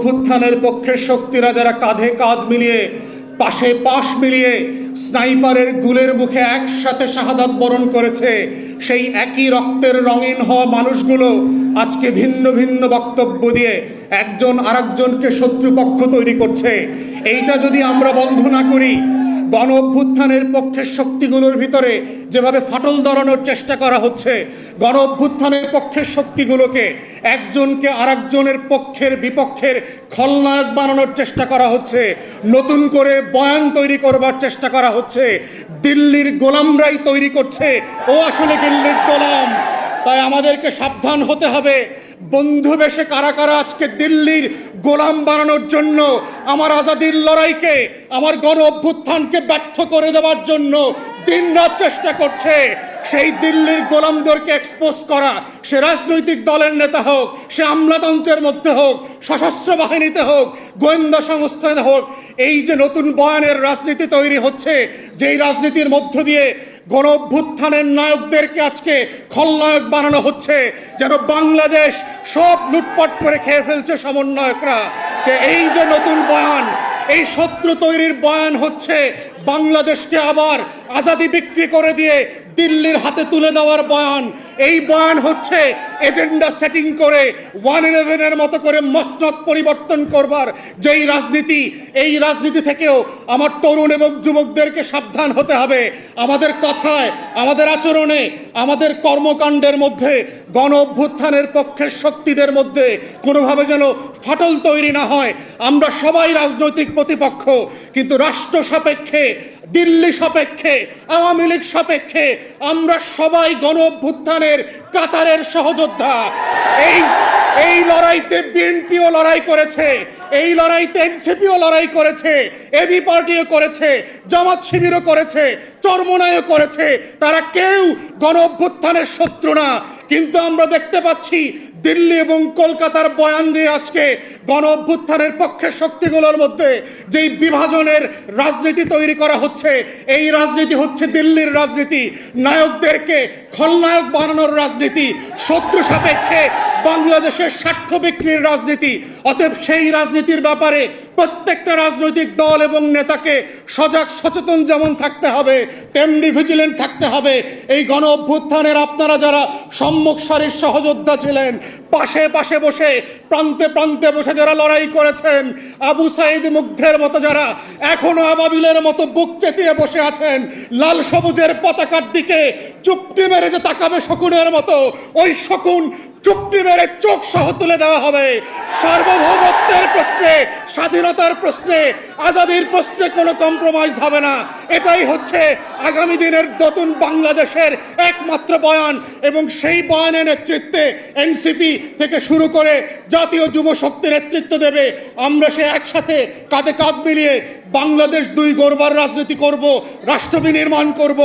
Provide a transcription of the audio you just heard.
অভ্যুত্থানের পক্ষের শক্তিরা যারা কাঁধে কাঁধ মিলিয়ে পাশে পাশ মিলিয়ে স্নাইপারের গুলের মুখে একসাথে শাহাদাত বরণ করেছে, সেই একই রক্তের রঙিন হওয়া মানুষগুলো আজকে ভিন্ন ভিন্ন বক্তব্য দিয়ে একজন আরেকজনকে শত্রুপক্ষ তৈরি করছে। এইটা যদি আমরা বন্ধ না করি, গণ অভ্যুত্থানের পক্ষের শক্তিগুলোর ভিতরে যেভাবে ফাটল ধরানোর চেষ্টা করা হচ্ছে, গণ অভ্যুত্থানের পক্ষের শক্তিগুলোকে একজনকে আরেকজনের পক্ষের বিপক্ষের খলনায়ক বানানোর চেষ্টা করা হচ্ছে, নতুন করে বয়ান তৈরি করবার চেষ্টা করা হচ্ছে। দিল্লির গোলামরাই তৈরি করছে ও আসলে দিল্লির গোলাম। তাই আমাদেরকে সাবধান হতে হবে। বন্ধু বেশে কারা কারা আজকে দিল্লির গোলাম বানানোর জন্য আমার আজাদির লড়াইকে, আমার গণ অভ্যুত্থানকে ব্যর্থ করে দেওয়ার জন্য দিনরাত চেষ্টা করছে, সেই দিল্লির গোলামদেরকে এক্সপোজ করা, সে রাজনৈতিক দলের নেতা হোক, সে আমলাতন্ত্রের মধ্যে হোক, সশস্ত্র বাহিনীতে হোক, গোয়েন্দা সংস্থায় হোক, এই যে নতুন বয়ানের রাজনীতি তৈরি হচ্ছে, যেই রাজনীতির মধ্য দিয়ে গণ অভ্যুত্থানের নায়কদেরকে আজকে খলনায়ক বানানো হচ্ছে, যেন বাংলাদেশ সব লুটপাট করে খেয়ে ফেলছে সমন্বয়করা। এই যে নতুন বয়ান, এই শত্রু তৈরির বয়ান হচ্ছে বাংলাদেশকে আবার আজাদি বিক্রি করে দিয়ে দিল্লির হাতে তুলে দেওয়ার বয়ান। এই বয়ান হচ্ছে এজেন্ডা সেটিং করে 111-এর মতো করে মসনদ পরিবর্তন করবার যেই রাজনীতি, এই রাজনীতি থেকেও আমার তরুণ এবং যুবকদেরকে সাবধান হতে হবে। আমাদের কথায়, আমাদের আচরণে, আমাদের কর্মকাণ্ডের মধ্যে গণ অভ্যুত্থানের পক্ষের শক্তিদের মধ্যে কোনোভাবে যেন ফাটল তৈরি না হয়। আমরা সবাই রাজনৈতিক প্রতিপক্ষ, কিন্তু রাষ্ট্র সাপেক্ষে, দিল্লি সাপেক্ষে, আওয়ামী লীগ সাপেক্ষে আমরা সবাই গণ অভ্যুত্থানের কাতারের সহযোদ্ধা। এই লড়াইতে বিএনপিও লড়াই করেছে, এই লড়াইতে এনসিপিও লড়াই করেছে, এবি পার্টিও করেছে, জামাত শিবিরও করেছে, চরমোনাইও করেছে। তারা কেউ গণ অভ্যুত্থানের শত্রু না। কিন্তু আমরা দেখতে পাচ্ছি দিল্লি এবং কলকাতার বয়ান দিয়ে আজকে গণ অভ্যুত্থানের পক্ষের শক্তিগুলোর মধ্যে যেই বিভাজনের রাজনীতি তৈরি করা হচ্ছে, এই রাজনীতি হচ্ছে দিল্লির রাজনীতি, নায়কদেরকে খলনায়ক বানানোর রাজনীতি, শত্রু সাপেক্ষে বাংলাদেশের স্বার্থ বিক্রির রাজনীতি। অতএব সেই রাজনীতির ব্যাপারে প্রত্যেকটা রাজনৈতিক দল এবং নেতাকে সজাগ সচেতন যেমন থাকতে হবে, তেমনি ভিজিলেন্ট থাকতে হবে। এই গণ অভ্যুত্থানের আপনারা যারা সম্মুখ সারির সহযোদ্ধা ছিলেন, পাশে পাশে বসে, প্রান্তে প্রান্তে বসে যারা লড়াই করেছেন, আবু সাইদ মুগ্ধের মতো যারা এখনো আবাবিলের মতো বুক চেতিয়ে বসে আছেন, লাল সবুজের পতাকার দিকে চুপটি মেরে যে তাকাবে শকুনের মতো, ওই শকুন চুপটি মেরে চোখ সহ তুলে দেওয়া হবে। সার্বভৌমত্বের প্রশ্নে, স্বাধীনতার প্রশ্নে, আজাদির প্রশ্নে কোনো কম্প্রোমাইজ হবে না। এটাই হচ্ছে আগামী দিনের নতুন বাংলাদেশের একমাত্র বয়ান। এবং সেই বয়ানের নেতৃত্বে এনসিপি থেকে শুরু করে জাতীয় যুব শক্তি নেতৃত্ব দেবে। আমরা সে একসাথে কাঁধে কাঁধ মিলিয়ে বাংলাদেশ দুই গড়বার রাজনীতি করব, রাষ্ট্র বিনির্মাণ করব।